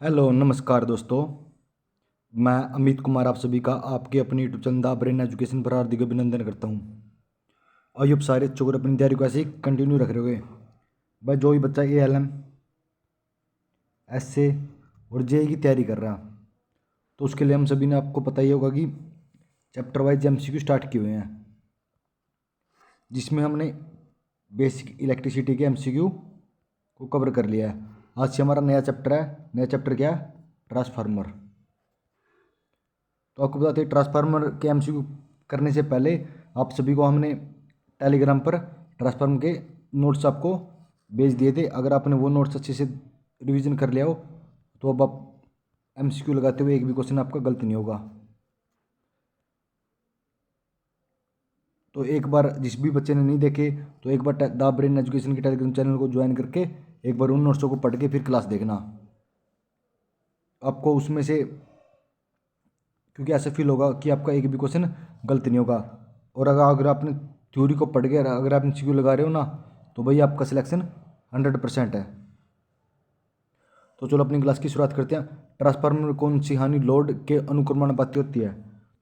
Hello नमस्कार दोस्तों। मैं अमित कुमार आप सभी का आपके अपने YouTube channel the brain education पर हार्दिक अभिनंदन करता हूं। आइए अब सारे बच्चों को अपनी तैयारी को ऐसे ही कंटिन्यू रख रहे हो भाई। जो भी बच्चा ALM एसए और जेई की तैयारी कर रहा तो उसके लिए हम सभी ने आपको पता ही होगा कि चैप्टर वाइज MCQ स्टार्ट किए हुए हैं, जिसमें हमने बेसिक इलेक्ट्रिसिटी के MCQ को कवर कर लिया है। आज से हमारा नया चैप्टर है। नया चैप्टर क्या है? ट्रांसफार्मर। तो आपको बताते हैं ट्रांसफार्मर के MCQ करने से पहले आप सभी को हमने टेलीग्राम पर ट्रांसफार्मर के नोट्स आपको भेज दिए थे। अगर आपने वो नोट्स अच्छे से रिवीजन कर लिया हो तो अब आप MCQ लगाते हुए एक भी क्वेश्चन आपका गलत नहीं होगा। तो एक बार जिस भी बच्चे ने नहीं देखे तो एक बार द ब्रेन एजुकेशन के टेलीग्राम चैनल को ज्वाइन करके एक बार उन नोट्सों को पढ़ के फिर क्लास देखना। आपको उसमें से क्योंकि ऐसा फील होगा कि आपका एक भी क्वेश्चन गलत नहीं होगा। और अगर आपने थ्योरी को पढ़ के अगर आप MCQ लगा रहे हो ना तो भाई आपका सिलेक्शन 100% है। तो चलो अपनी क्लास की शुरुआत करते हैं। ट्रांसफार्मर में कौन सी हानि लोड के अनुक्रमणानुपाती होती है?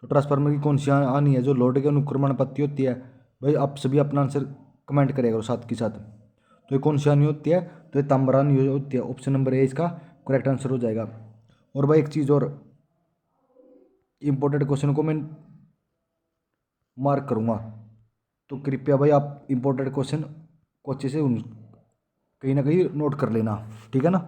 तो ट्रांसफार्मर की कौन सी हानि है जो लोड के अनुक्रमणानुपाती होती है? भाई आप सभी अपना आंसर कमेंट करेगा साथ के साथ। तो ये कौन सी हानि होती है? तो ये तांबरा हानि होती है। ऑप्शन नंबर ए इसका करेक्ट आंसर हो जाएगा। और भाई एक चीज़ और इम्पोर्टेंट क्वेश्चन को मैं मार्क करूँगा, तो कृपया भाई आप इम्पोर्टेंट क्वेश्चन को अच्छे से कहीं ना कहीं नोट कर लेना, ठीक है ना।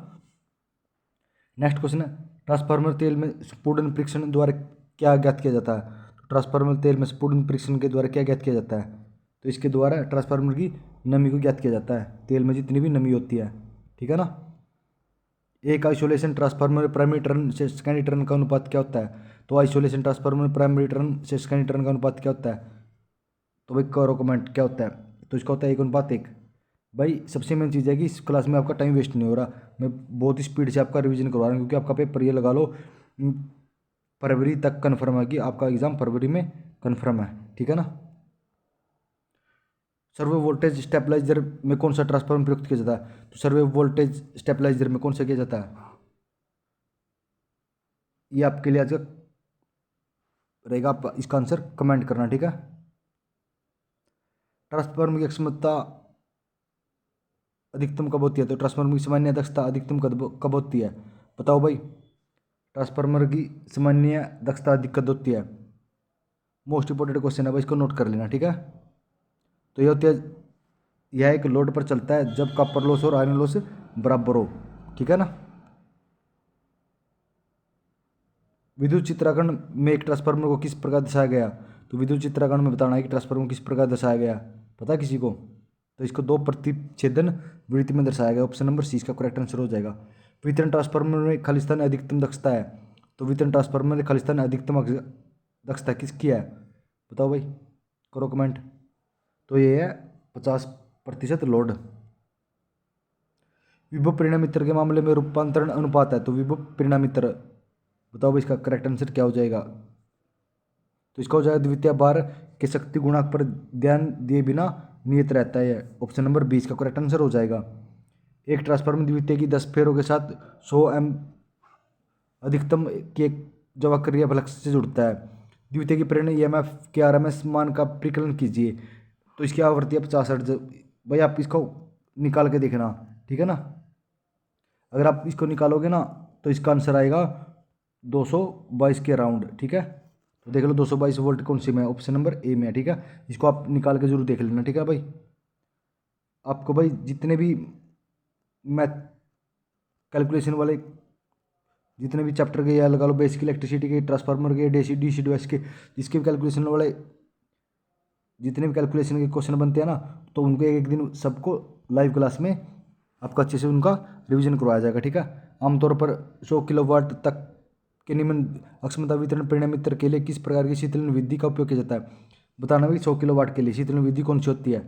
नेक्स्ट क्वेश्चन है ट्रांसफार्मर तेल में स्फुटन परीक्षण द्वारा क्या ज्ञात किया जाता है? तो ट्रांसफार्मर तेल में स्फुटन परीक्षण के द्वारा क्या ज्ञात किया जाता है? तो इसके द्वारा ट्रांसफार्मर की नमी को ज्ञात किया जाता है, तेल में जितनी भी नमी होती है, ठीक है ना। एक आइसोलेशन ट्रांसफार्मर प्राइमरी टर्न से सेकेंडरी टर्न का अनुपात क्या होता है? तो आइसोलेशन ट्रांसफार्मर प्राइमरी टर्न से सेकेंडरी टर्न का अनुपात क्या होता है? तो भाई करो कमेंट क्या होता है? तो इसका होता है 1:1। भाई सबसे मेन चीज़ है कि इस क्लास में आपका टाइम वेस्ट नहीं हो रहा। मैं बहुत स्पीड से आपका रिवीजन करवा रहा हूँ क्योंकि आपका पेपर ये लगा लो फरवरी तक कन्फर्म है कि आपका एग्ज़ाम फरवरी में कन्फर्म है, ठीक है ना। सर्वो वोल्टेज स्टेबलाइजर में कौन सा ट्रांसफार्मर प्रयुक्त किया जाता है? तो सर्वो वोल्टेज स्टेबलाइजर में कौन सा किया जाता है? ये आपके लिए आज का रहेगा। आप इसका आंसर कमेंट करना, ठीक है। ट्रांसफार्मर की क्षमता अधिकतम कब होती है? तो ट्रांसफार्मर की सामान्य दक्षता अधिकतम कब होती है? बताओ भाई। ट्रांसफार्मर की सामान्य दक्षता अधिक कब होती है? मोस्ट इंपोर्टेंट क्वेश्चन है भाई, इसको नोट कर लेना, ठीक है। तो ये होती है, यह एक लोड पर चलता है जब कॉपर लॉस और आयरन लॉस बराबर हो, ठीक है ना। विद्युत चित्रांकन में एक ट्रांसफार्मर को किस प्रकार दर्शाया गया? तो विद्युत चित्रांकन में बताना है कि ट्रांसफार्मर को किस प्रकार दर्शाया गया, पता है किसी को? तो इसको दो प्रतिच्छेदन वृत्ति में दर्शाया गया। ऑप्शन नंबर सी इसका करेक्ट आंसर हो जाएगा। वितरण ट्रांसफार्मर में खालिस्तान अधिकतम दक्षता है। तो वितरण ट्रांसफार्मर में खालिस्तान अधिकतम दक्षता किसकी है? बताओ भाई, करो कमेंट। तो ये है 50% लोड। विभव परिणामित्र के मामले में रूपांतरण अनुपात है। तो विभव परिणामित्र, बताओ भाई इसका करेक्ट आंसर क्या हो जाएगा? तो इसका हो जाएगा द्वितीय बार के शक्ति गुणांक पर ध्यान दिए बिना नियत रहता है। ऑप्शन नंबर 20 का करेक्ट आंसर हो जाएगा। एक ट्रांसफार्मर द्वितीय की 10 फेरों के साथ 100 एम अधिकतम की एक जवाक्रिय फ्लक्स से जुड़ता है। द्वितीय की प्रेरणा EMF के RMS मान का परिकलन कीजिए। तो इसकी आवृत्ति है 50 हर्ट्ज। भाई आप इसको निकाल के देखना, ठीक है ना। अगर आप इसको निकालोगे ना तो इसका आंसर आएगा 222 के अराउंड, ठीक है। तो देख लो 222 वोल्ट कौन सी में है? ऑप्शन नंबर ए में है, ठीक है। इसको आप निकाल के जरूर देख लेना, ठीक है भाई। आपको भाई जितने भी मैथ कैलकुलेशन वाले जितने भी चैप्टर के या लगा लो बेसिक इलेक्ट्रिसिटी के, ट्रांसफार्मर के, DC डिवाइस के, जिसके भी कैलकुलेशन वाले जितने भी कैलकुलेशन के क्वेश्चन बनते हैं ना, तो उनको एक एक दिन सबको लाइव क्लास में आपको अच्छे से उनका रिवीजन करवाया जाएगा, ठीक है। आमतौर पर 100 किलोवाट तक के निम्न अक्षमता वितरण परिणामित्र के लिए किस प्रकार की शीतलन विधि का उपयोग किया जाता है? बताना भी 100 किलोवाट के लिए शीतलन विधि कौन सी होती है,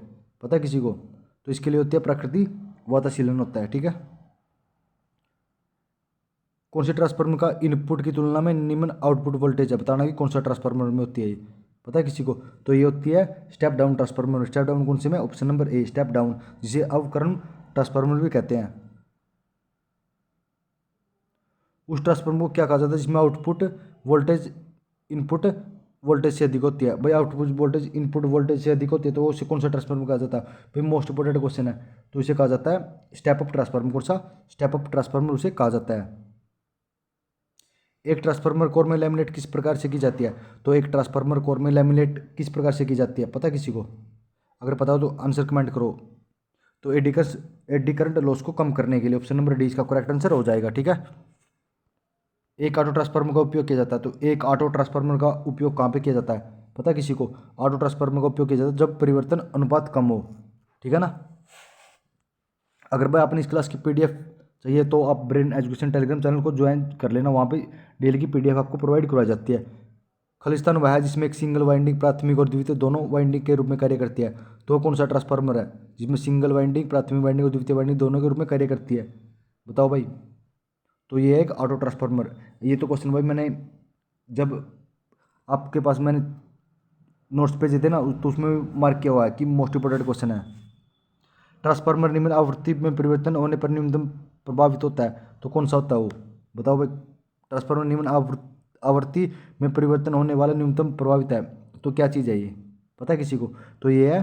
पता है किसी को? तो इसके लिए होती है प्रकृति वाताशीलन होता है, ठीक है। कौन से ट्रांसफार्मर का इनपुट की तुलना में निम्न आउटपुट वोल्टेज है? बताना कि कौन सा ट्रांसफार्मर में होती है ये, पता है किसी को? तो ये होती है step down transformer. Step down कौन से में? Option number a step down, जिसे अवकरण ट्रांसफार्मर भी कहते हैं। उस ट्रांसफार्मर को क्या कहा जाता है जिसमें आउटपुट वोल्टेज इनपुट वोल्टेज से अधिक होती है। भाई आउटपुट वोल्टेज इनपुट वोल्टेज से अधिक होती है तो उसे कौन सा ट्रांसफार्मर कहा जाता है? भाई मोस्ट इंपोर्टेंट क्वेश्चन है, तो इसे कहा जाता है स्टेप अप ट्रांसफार्मर। कौन सा? स्टेप अप ट्रांसफार्मर उसे कहा जाता है। एक ट्रांसफार्मर कोर में लैमिनेट किस प्रकार से की जाती है? तो एक ट्रांसफार्मर कोर में लैमिनेट किस प्रकार से की जाती है, पता है किसी को? अगर पता हो तो आंसर कमेंट करो। तो एडी करंट लॉस को कम करने के लिए ऑप्शन नंबर डी इसका करेक्ट आंसर हो जाएगा। ठीक है। एक ऑटो ट्रांसफार्मर का उपयोग किया जाता है, तो एक ऑटो ट्रांसफार्मर का उपयोग कहाँ पे किया जाता है, पता है किसी को? ऑटो ट्रांसफार्मर का उपयोग किया जाता है जब परिवर्तन अनुपात कम हो। ठीक है ना। अगर भाई आपने इस क्लास की पीडीएफ चाहिए तो आप ब्रेन एजुकेशन टेलीग्राम चैनल को ज्वाइन कर लेना, वहाँ पे डेली की पीडीएफ आपको प्रोवाइड करवाई जाती है। खालिस्तान वह है जिसमें एक सिंगल वाइंडिंग प्राथमिक और द्वितीय दोनों वाइंडिंग के रूप में कार्य करती है, तो कौन सा ट्रांसफार्मर है जिसमें सिंगल वाइंडिंग प्राथमिक वाइंडिंग और द्वितीय वाइंडिंग दोनों के रूप में कार्य करती है, बताओ भाई? तो ये है एक ऑटो ट्रांसफार्मर। ये तो क्वेश्चन भाई मैंने जब आपके पास मैंने नोट्स भेजे थे ना तो उसमें मार्क किया हुआ है कि मोस्ट इंपोर्टेंट क्वेश्चन है। ट्रांसफार्मर निम्न आवृत्ति में परिवर्तन होने पर न्यूनतम प्रभावित होता है, तो कौन सा होता है वो, बताओ भाई? ट्रांसफार्मर निम्न आवृत्ति में परिवर्तन होने वाला न्यूनतम प्रभावित है, तो क्या चीज़ है ये, पता है किसी को? तो ये है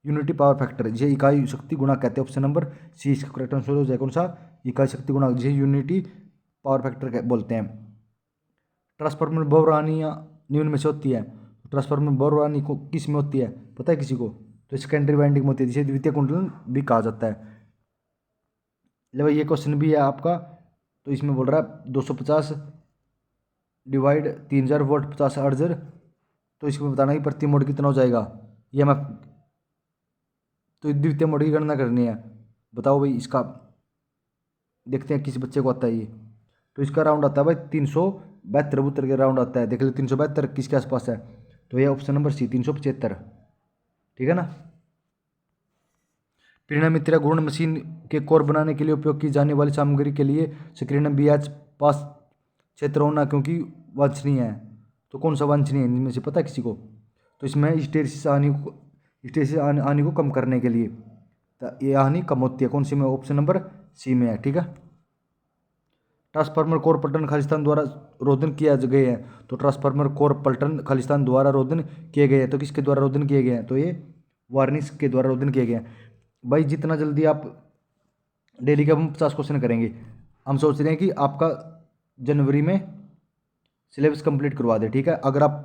यूनिटी पावर फैक्टर, जिसे इकाई शक्ति गुणा कहते हैं। ऑप्शन नंबर सी इसका करेक्ट आंसर हो जाए। कौन सा? इकाई शक्ति गुणा, जिसे यूनिटी पावर फैक्टर बोलते हैं। ट्रांसफार्मर बहुरानी या निम्न में से होती है, ट्रांसफार्मर बहुरानी को किस में होती है, पता है किसी को? तो सेकेंडरी वाइंडिंग में होती है, जिसे द्वितीय कुंडलन भी कहा जाता है। ले भाई ये क्वेश्चन भी है आपका, तो इसमें बोल रहा है 250 डिवाइड 3000 वोल्ट 50 अर्जर, तो इसको बताना कि प्रति मोड कितना हो जाएगा EMF। तो द्वितीय मोड की गणना करनी है, बताओ भाई? इसका देखते हैं किसी बच्चे को आता है ये। तो इसका राउंड आता है भाई 372 के राउंड आता है। देख लो 372 किसके आसपास है, तो ये ऑप्शन नंबर सी 375। ठीक है ना। पिरामिड गुण मशीन के कोर बनाने के लिए उपयोग की जाने वाली सामग्री के लिए सक्रियण BH पास क्षेत्र होना क्योंकि वांछनीय है, तो कौन सा वांछनीय है इनमें से, पता है किसी को? तो इसमें हिस्टेरिसिस हानि को कम करने के लिए, तो ये हानि कम होती है, कौन सी में? ऑप्शन नंबर सी में है। ठीक है। ट्रांसफार्मर कोर पलटन खालिस्तान द्वारा रोधन किया गए हैं, तो ट्रांसफार्मर कोर पलटन खालिस्तान द्वारा रोधन किए गए हैं, तो किसके द्वारा रोधन किए गए हैं? तो ये वार्निश के द्वारा रोधन किए गए हैं। भाई जितना जल्दी आप डेली के हम 50 क्वेश्चन करेंगे, हम सोच रहे हैं कि आपका जनवरी में सिलेबस कंप्लीट करवा दे। ठीक है। अगर आप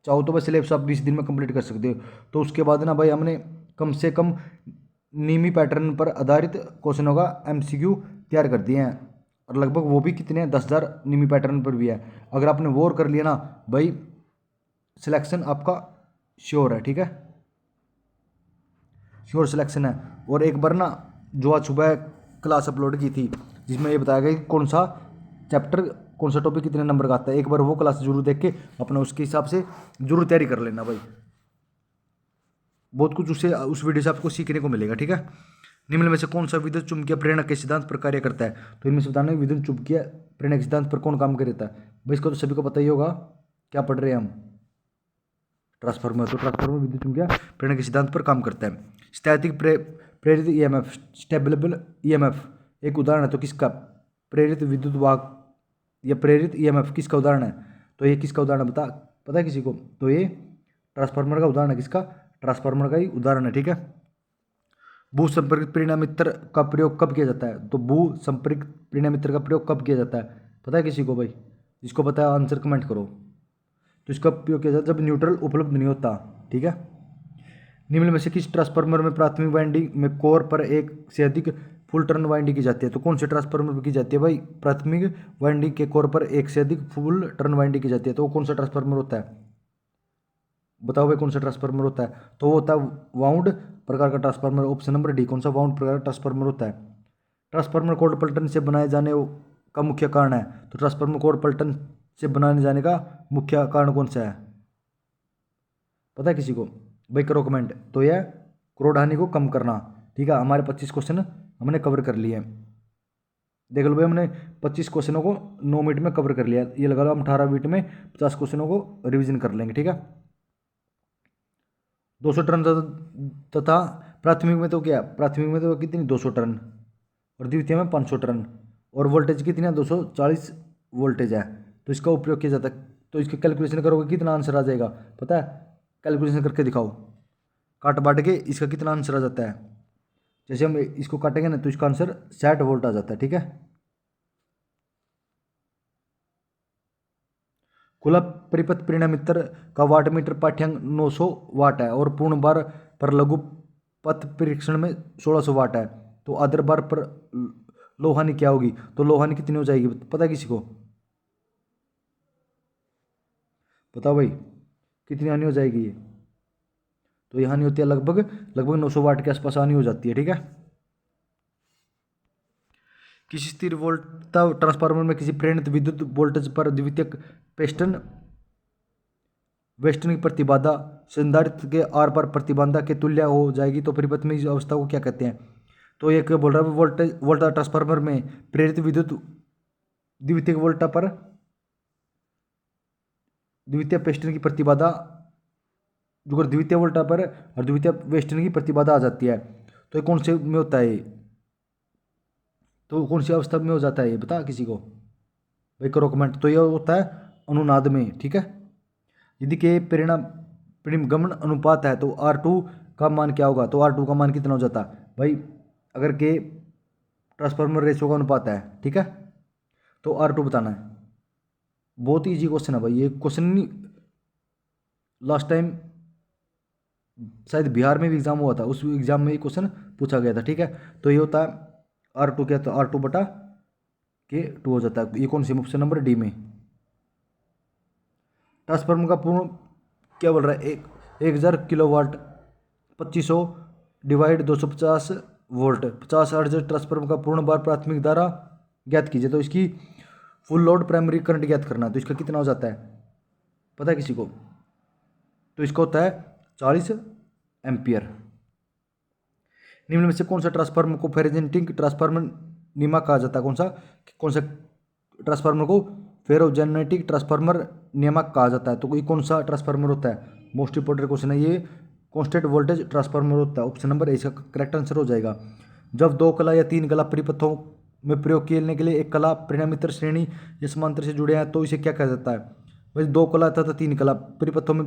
चाहो तो भाई सिलेबस आप 20 दिन में कंप्लीट कर सकते हो। तो उसके बाद ना भाई हमने कम से कम नीमी पैटर्न पर आधारित क्वेश्चनों का MCQ तैयार कर दिए हैं, और लगभग वो भी कितने हैं 10,000 नीमी पैटर्न पर भी है। अगर आपने वो कर लिया ना भाई, सिलेक्शन आपका श्योर है। ठीक है, श्योर सिलेक्शन है। और एक बार ना जो आज सुबह क्लास अपलोड की थी जिसमें ये बताया गया कि कौन सा चैप्टर कौन सा टॉपिक कितने नंबर का आता है, एक बार वो क्लास जरूर देख के अपना उसके हिसाब से जरूर तैयारी कर लेना भाई। बहुत कुछ उससे उस वीडियो से आपको सीखने को मिलेगा। ठीक है। निम्न में से कौन सा विद्युत चुम्बकीय प्रेरणा के सिद्धांत पर कार्य करता है, तो इनमें से बताना है विद्युत चुम्बकीय प्रेरणा के सिद्धांत पर कौन काम करता है। भाई इसको तो सभी को पता ही होगा, क्या पढ़ रहे हैं हम? ट्रांसफार्मर। तो ट्रांसफार्मर विद्युत चुम्बकीय प्रेरणा के सिद्धांत पर काम करता है। स्थैतिक प्रेरित EMF स्टेबलेबल EMF एक उदाहरण है, तो किसका? प्रेरित विद्युत वाहक या प्रेरित EMF किसका उदाहरण है? तो ये किसका उदाहरण पता है किसी को? तो ये ट्रांसफार्मर का उदाहरण है। किसका? ट्रांसफार्मर का ही उदाहरण है। ठीक है। भू संपर्कित प्रेरणामित्र का प्रयोग कब किया जाता है, तो भू संपर्कित प्रेरणामित्र का प्रयोग कब किया जाता है, पता है किसी को? भाई जिसको पता है आंसर कमेंट करो। तो इसका उपयोग किया जाता है जब न्यूट्रल उपलब्ध नहीं होता। ठीक है। निम्न में से किस ट्रांसफार्मर में प्राथमिक वाइंडिंग में कोर पर एक से अधिक फुल टर्न वाइंडिंग की जाती है, तो कौन से ट्रांसफार्मर में की जाती है भाई? प्राथमिक वाइंडिंग के कोर पर एक से अधिक फुल टर्न वाइंडिंग की जाती है, तो वो कौन सा ट्रांसफार्मर होता है, बताओ भाई? कौन सा ट्रांसफार्मर होता है? तो वो होता है वाउंड प्रकार का ट्रांसफार्मर। Option number D. कौन सा? वाउंड प्रकार का ट्रांसफार्मर होता है। ट्रांसफार्मर कोर पलटन से बनाए जाने का मुख्य कारण है, तो ट्रांसफार्मर कोर पलटन से बनाने जाने का मुख्य कारण कौन सा है, पता है किसी को? भाई करो कमेंट। तो यह क्रोड हानि को कम करना। ठीक है। हमारे 25 क्वेश्चन हमने कवर कर लिए। देख लो भाई हमने 25 क्वेश्चनों को 9 मिनट में कवर कर लिया। ये लगा लो हम 18 मिनट में 50 क्वेश्चनों को रिवीजन कर लेंगे। ठीक है। 200 टन तथा प्राथमिक में तो क्या, प्राथमिक में तो कितनी 200 टन और द्वितीय में 500 टन, और वोल्टेज कितनी है 240 वोल्टेज है, तो इसका उपयोग किया जाता है। तो इसकी कैलकुलेशन करोगे कितना आंसर आ जाएगा पता है? कैलकुलेशन करके दिखाओ, काट बांट के इसका कितना आंसर आ जाता है। जैसे हम इसको काटेंगे ना तो इसका आंसर 60 वोल्ट आ जाता है, ठीक है। खुला परिपथ परिणामीतर का वाट मीटर पाठ्यांक 900 वाट है और पूर्ण बार पर लघु पथ परीक्षण में 1600 वाट है। तो आधर बार पर लोह हानि क्या होगी? तो लोह हानि कितनी हो जाएगी पता है किसी को? बताओ भाई कितनी हानि हो जाएगी ये? तो ये हानि होती है लगभग 900 वाट के आसपास हानि हो जाती है, ठीक है। किसी स्थिर वोल्टता ट्रांसफार्मर में किसी प्रेरित विद्युत वोल्टेज पर द्वितीयक पेस्टन वेस्टर्न की प्रतिबाधा संधारित्र के आर पार प्रतिबाधा के तुल्य हो जाएगी। तो परिपथ में इस अवस्था को क्या कहते हैं? तो एक बोल रहा है वोल्टा ट्रांसफार्मर में प्रेरित विद्युत द्वितीयक वोल्टा पर द्वितीय पेस्टन की प्रतिबाधा जो द्वितीय वोल्टा पर और द्वितीय वेस्टर्न की प्रतिबाधा आ जाती है। तो ये कौन से में होता है? तो कौन सी अवस्था में हो जाता है ये बता किसी को? भाई करो कमेंट। तो ये होता है अनुनाद में, ठीक है। यदि के परिगमन अनुपात है तो R2 का मान क्या होगा? तो R2 का मान कितना हो जाता है भाई? अगर के ट्रांसफार्मर रेशो का अनुपात है, ठीक है, तो R2 बताना है। बहुत ईजी क्वेश्चन है भाई ये क्वेश्चन। नहीं लास्ट टाइम शायद बिहार में भी एग्जाम हुआ था, उस एग्जाम में ये क्वेश्चन पूछा गया था, ठीक है। तो ये होता है R2 क्या? तो R2 बटा के 2 हो जाता है। ये कौन सी ऑप्शन नंबर डी में। ट्रांसफार्मर का पूर्ण क्या बोल रहा है? 1000 kilowatt 2500 divide 250 volt 50 hertz transformer का पूर्ण बार प्राथमिक धारा ज्ञात कीजिए। तो इसकी फुल लोड प्राइमरी करंट ज्ञात करना है। तो इसका कितना हो जाता है पता है किसी को? तो इसका होता है 40 एम्पियर। निम्न में से कौन सा ट्रांसफार्मर को फेरोजेनेटिक ट्रांसफार्मर नियम कहा जाता है? कौन सा ट्रांसफार्मर को फेरोजेनेटिक ट्रांसफार्मर नियामक कहा जाता है? तो ये कौन सा ट्रांसफार्मर होता है? मोस्ट इंपोर्टेंट क्वेश्चन है ये। कांस्टेंट वोल्टेज ट्रांसफार्मर होता है। ऑप्शन नंबर ए इसका करेक्ट आंसर हो जाएगा। जब 2 कला या 3 कला परिपथों में प्रयोग करने के लिए एक कला परिणामीतर श्रेणी या समांतर से जुड़े हैं तो इसे क्या कहा जाता है? भाई 2 कला तथा 3 कला परिपथों में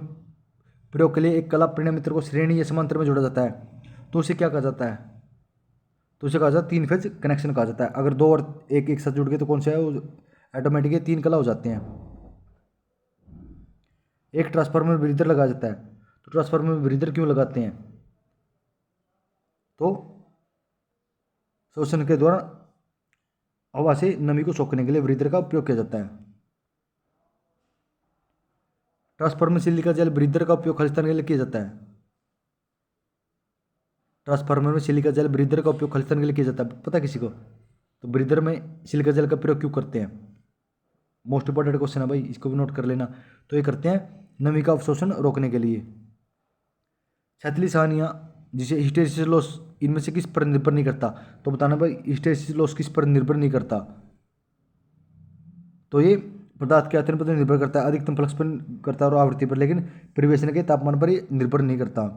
प्रयोग के लिए एक कला परिणामीतर को श्रेणी या समांतर में जोड़ा जाता है तो उसे क्या कहा जाता है? तो उसे कहा जाता है 3 फेज कनेक्शन कहा जाता है। अगर 2 और 1 एक साथ जुड़ गए तो कौन सा है? वो ऑटोमेटिक 3 कला हो जाते हैं। एक ट्रांसफार्मर में ब्रीदर लगाया जाता है। तो ट्रांसफार्मर में ब्रीदर क्यों लगाते हैं? तो शोषण के दौरान हवा से नमी को सोखने के लिए ब्रीदर का उपयोग किया जाता है। ट्रांसफार्मर में सिलिका जेल ब्रीदर का उपयोग खालिस्तान के लिए किया जाता है। ट्रांसफार्मर में सिलिका जेल ब्रीदर का उपयोग खालिस्तान के लिए किया जाता है पता है किसी को? तो ब्रीदर में सिलिका जेल का प्रयोग क्यों करते हैं? मोस्ट इंपॉर्टेंट क्वेश्चन है भाई, इसको भी नोट कर लेना। तो ये करते हैं नमी का अवशोषण रोकने के लिए। क्षैतिज हानियाँ जिसे हिस्टेरिसिस लॉस इनमें से किस पर निर्भर नहीं करता? तो बताना भाई हिस्टेरिसिस लॉस किस पर निर्भर नहीं करता? तो ये पदार्थ के आयतन पर निर्भर करता है, अधिकतम फ्लक्स पर करता है और आवृत्ति पर, लेकिन परिवेशन के तापमान पर ये निर्भर नहीं करता।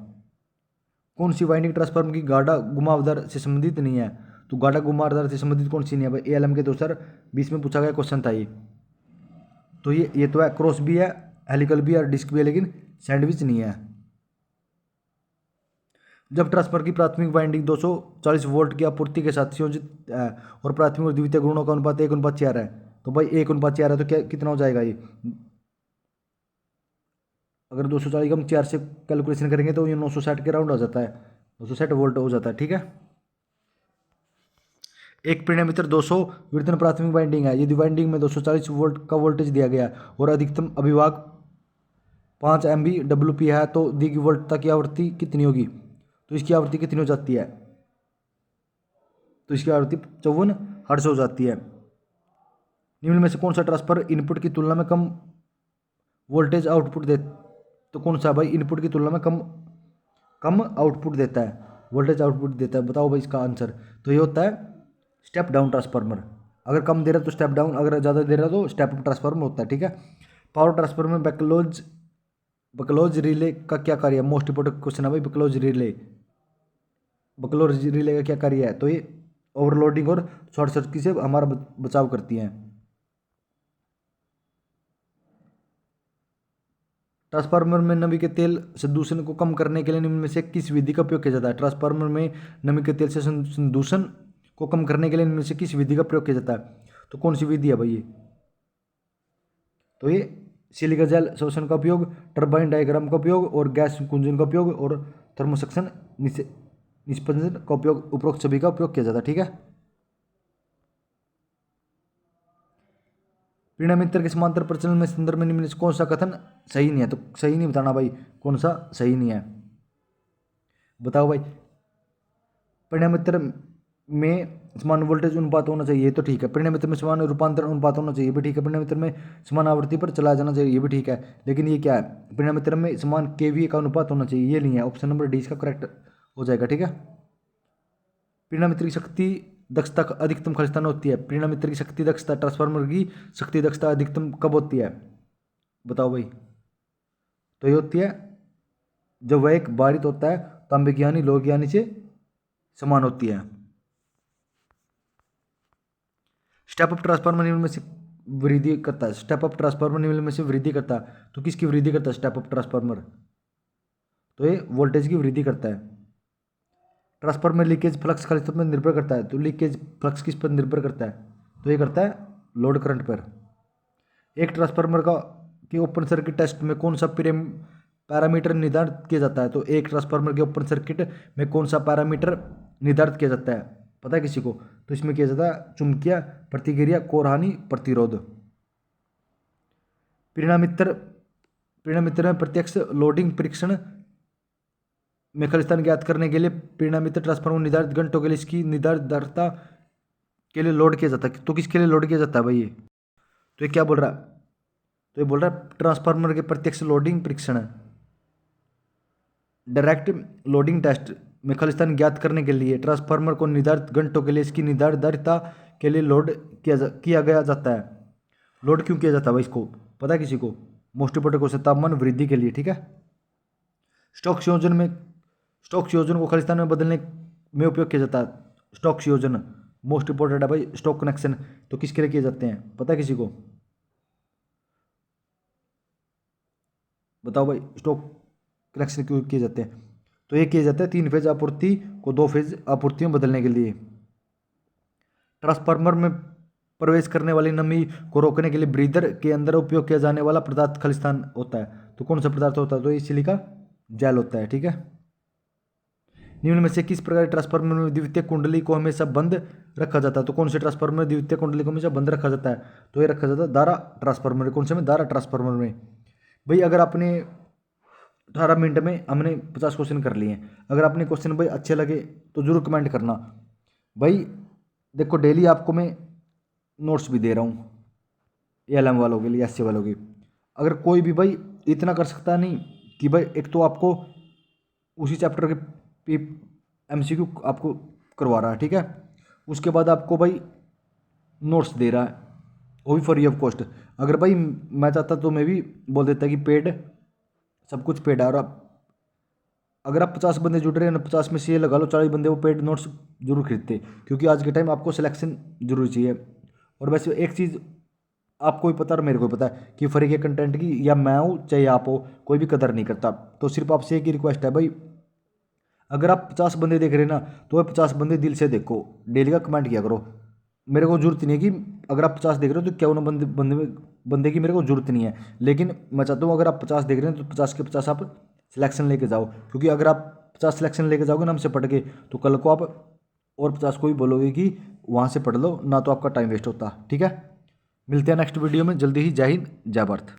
कौन सी वाइंडिंग ट्रांसफार्मर की गाढ़ा घुमावदार से संबंधित नहीं है? तो गाढ़ा घुमावदार से संबंधित कौन सी नहीं है भाई? ALM के 2020 में पूछा गया क्वेश्चन था ये। तो ये तो है क्रॉस भी है, हेलिकल भी है और डिस्क भी है, लेकिन सैंडविच नहीं है। जब ट्रांसफार्मर की प्राथमिक वाइंडिंग 240 वोल्ट की आपूर्ति के साथ संयोजित है और प्राथमिक और द्वितीय गुणों का अनुपात 1:4 है, तो भाई 1:4 है तो क्या कितना हो जाएगा ये? अगर 240 का हम 4 से कैलकुलेशन करेंगे तो ये 960 के राउंड हो जाता है, 960 वोल्ट हो जाता है, ठीक है। एक परिणामीतर 200 विवर्तन प्राथमिक वाइंडिंग है। यदि वाइंडिंग में 240 वोल्ट का वोल्टेज दिया गया है और अधिकतम अभिभाग 5 MVWP है तो दी गई वोल्टता की आवृत्ति कितनी होगी? तो इसकी आवृत्ति कितनी हो जाती है? तो इसकी आवृत्ति 54 हर्ट्ज हो जाती है। निम्न में से कौन सा ट्रांसफर इनपुट की तुलना में कम वोल्टेज आउटपुट दे? तो कौन सा भाई इनपुट की तुलना में कम आउटपुट देता है, वोल्टेज आउटपुट देता है? बताओ भाई इसका आंसर। तो ये होता है स्टेप डाउन ट्रांसफार्मर। अगर कम दे रहा है तो स्टेप डाउन, अगर ज़्यादा दे रहा है तो स्टेप अप ट्रांसफार्मर होता है, ठीक है। पावर ट्रांसफार्मर में बकलोज रिले का क्या कार्य है? मोस्ट इंपोर्टेंट क्वेश्चन है भाई। बकलोज रिले का क्या कार्य है? तो ये ओवरलोडिंग और शॉर्ट सर्किट से हमारा बचाव करती हैं। ट्रांसफार्मर में नमी के तेल से दूषण को कम करने के लिए निम्न में से किस विधि का उपयोग किया जाता है? ट्रांसफार्मर में नमी के तेल से दूषण को कम करने के लिए निम्न में से किस विधि का प्रयोग किया जाता है? तो कौन सी विधि है भाई ये? तो ये सिलिका जेल शोषण का उपयोग, टरबाइन डायग्राम का उपयोग और गैस कुंजन का उपयोग और थर्मोसक्शन निष्पंदन का उपयोग, उपरोक्त सभी का उपयोग किया जाता है। ठीक है। प्रीणामित्र के समांतर प्रचलन में संदर्भ में निम्न से कौन सा कथन सही नहीं है? तो सही नहीं बताना भाई, कौन सा सही नहीं है बताओ भाई। प्रीणामित्र में समान वोल्टेज अनुपात होना चाहिए, ये तो ठीक है। प्रीणामित्र में समान रूपांतरण अनुपात होना चाहिए, ये भी ठीक है। प्रीणामित्र में समान आवृत्ति पर चलाया जाना चाहिए, ये भी ठीक है। लेकिन ये क्या है? प्रीणामित्र में समान केवीए का अनुपात होना चाहिए, ये नहीं है। ऑप्शन नंबर डी इसका करेक्ट हो जाएगा। ठीक है। प्रीणामित्र की शक्ति दक्षता अधिकतम खालिस्तान होती है। प्रीणामित्र की शक्ति दक्षता, ट्रांसफार्मर की शक्ति दक्षता अधिकतम कब होती है बताओ भाई? तो ये होती है जब वह एक बारित होता है, तांबे की यानी लोहे की यानी से समान होती है। स्टेप अप ट्रांसफार्मर निम्न में से वृद्धि करता है। स्टेप अप ट्रांसफार्मर निम्न में से वृद्धि करता है, तो किसकी वृद्धि करता है स्टेप अप ट्रांसफार्मर? तो ये वोल्टेज की वृद्धि करता है। ट्रांसफार्मर लीकेज फ्लक्स खालिस्तान पर निर्भर करता है, तो लीकेज फ्लक्स किस पर निर्भर करता है? तो ये करता है लोड करंट पर। एक ट्रांसफार्मर का के ओपन सर्किट टेस्ट में कौन सा पैरामीटर निर्धारित किया जाता है? तो एक ट्रांसफार्मर के ओपन सर्किट में कौन सा पैरामीटर निर्धारित किया जाता है पता है किसी को? तो इसमें किया जाता है चुंबकीय प्रतिक्रिया, कोर हानि, प्रतिरोध। प्रीणामित्र में प्रत्यक्ष लोडिंग परीक्षण में खालिस्तान ज्ञात करने के लिए प्रीणामित्र ट्रांसफार्मर निर्धारित घंटों के लिए इसकी निर्धारित दरता के लिए लोड किया जाता है। तो किसके लिए लोड किया जाता है भाई ये? तो ये क्या बोल रहा है? तो ये बोल रहा है ट्रांसफार्मर के प्रत्यक्ष लोडिंग परीक्षण, डायरेक्ट लोडिंग टेस्ट में खालिस्तान ज्ञात करने के लिए ट्रांसफार्मर को निर्धारित घंटों के लिए इसकी निर्धारित दरता के लिए लोड किया गया जाता है। लोड क्यों किया जाता है भाई इसको पता है किसी को? मोस्ट इंपोर्टेंट क्वेश्चन, तापमान वृद्धि के लिए। ठीक है। स्टोक्स संयोजन को खालिस्तान में बदलने में उपयोग किया जाता है। स्टोक्स संयोजन मोस्ट इंपोर्टेंट है भाई। स्टोक कनेक्शन तो किसके लिए किए जाते हैं पता है किसी को? बताओ भाई स्टोक कनेक्शन क्यों किए जाते हैं? तो ये किया जाता है 3 फेज आपूर्ति को 2 फेज आपूर्ति में बदलने के लिए। ट्रांसफार्मर में प्रवेश करने वाली नमी को रोकने के लिए ब्रीदर के अंदर उपयोग किया जाने वाला पदार्थ खालिस्तान होता है। तो कौन सा पदार्थ होता है? तो ये सिलिका जेल होता है। ठीक है। निम्न में से किस प्रकार ट्रांसफार्मर में द्वितीयक कुंडली को हमेशा बंद रखा जाता है? तो कौन से ट्रांसफार्मर में द्वितीयक कुंडली को हमेशा बंद रखा जाता है? तो ये रखा जाता है धारा ट्रांसफार्मर। कौन से में? धारा ट्रांसफार्मर में। भाई अगर आपने 18 मिनट में हमने 50 क्वेश्चन कर लिए हैं, अगर आपने क्वेश्चन भाई अच्छे लगे तो जरूर कमेंट करना भाई। देखो डेली आपको मैं नोट्स भी दे रहा हूँ ALM वालों के लिए, SC वालों के। अगर कोई भी भाई इतना कर सकता नहीं कि भाई एक तो आपको उसी चैप्टर के MCQ आपको करवा रहा है, ठीक है, उसके बाद आपको भाई नोट्स दे रहा है, वो भी फ्री ऑफ कॉस्ट। अगर भाई मैं चाहता तो मैं भी बोल देता कि पेड, सब कुछ पेड है। और अगर आप 50 बंदे जुड़ रहे हैं ना, 50 में से ये लगा लो 40 बंदे वो पेड नोट्स जरूर खरीदते, क्योंकि आज के टाइम आपको सिलेक्शन जरूर चाहिए। और वैसे एक चीज़ आपको भी पता और मेरे को भी पता है कि फ्री के कंटेंट की, या मैं हूँ चाहे आप हो, कोई भी कदर नहीं करता। तो सिर्फ आपसे एक ही रिक्वेस्ट है भाई, अगर आप 50 बंदे देख रहे हैं ना, तो वह 50 बंदे दिल से देखो, डेली का कमेंट किया करो। मेरे को जरूरत नहीं है कि अगर आप 50 देख रहे हो तो क्या बंदे की मेरे को जरूरत नहीं है, लेकिन मैं चाहता हूँ अगर आप 50 देख रहे हैं तो 50 के 50 आप सिलेक्शन लेके जाओ, क्योंकि अगर आप 50 सिलेक्शन लेके जाओगे ना हमसे पढ़ के, तो कल को आप और 50 को भी बोलोगे कि वहाँ से पढ़ लो ना, तो आपका टाइम वेस्ट होता। ठीक है, मिलते हैं नेक्स्ट वीडियो में जल्दी ही। जय हिंद, जय भारत।